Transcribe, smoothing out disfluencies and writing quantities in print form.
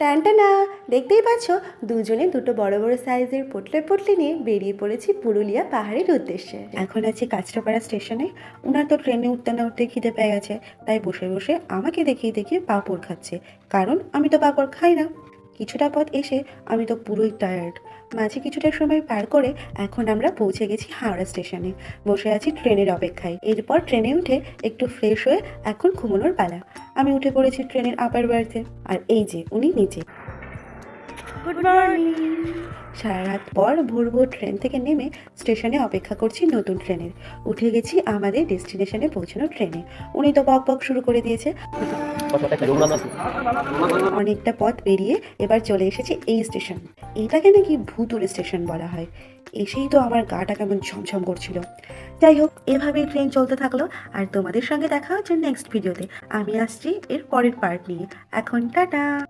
টানটানা, দেখতেই পাচ্ছ দুজনে দুটো বড় বড় সাইজের পোটলে পোটলে নিয়ে বেরিয়ে পড়েছি পুরুলিয়া পাহাড়ের উদ্দেশ্যে। এখন আছি কাঁচরাপাড়া স্টেশনে। ওনার তো ট্রেনে উঠতে না উঠতে খিদে পেয়ে গেছে, তাই বসে বসে আমাকে দেখিয়ে দেখিয়ে পাঁপড় খাচ্ছে, কারণ আমি তো পাঁপড় খাই না। কিছুটা পথ এসে আমি তো পুরোই টায়ার্ড। মাঝে কিছুটা সময় পার করে এখন আমরা পৌঁছে গেছি হাওড়া স্টেশনে। বসে আছি ট্রেনের অপেক্ষায়। এরপর ট্রেনে উঠে একটু ফ্রেশ হয়ে এখন ঘুমানোর পালা। আমি উঠে পড়েছি ট্রেনের আপার বার্থে, আর এই যে উনি নিচে। Good morning. সারা রাত পর ভোর ভোর ট্রেন থেকে নেমে স্টেশনে অপেক্ষা করছি নতুন ট্রেনের। উঠে গেছি আমাদের ডেস্টিনেশনে পৌঁছানোর ট্রেনে। উনি তো বক বক শুরু করে দিয়েছে। অনেকটা পথ পেরিয়ে এবার চলে এসেছি এই স্টেশন। এটাকে নাকি ভুতুড়ে স্টেশন বলা হয়। এসেই তো আমার গাটা কেমন ঝমঝম করছিল। যাই হোক, এভাবেই ট্রেন চলতে থাকলো, আর তোমাদের সঙ্গে দেখা হচ্ছে নেক্সট ভিডিওতে। আমি আসছি এর পরের পার্ট নিয়ে। এখন টাটা।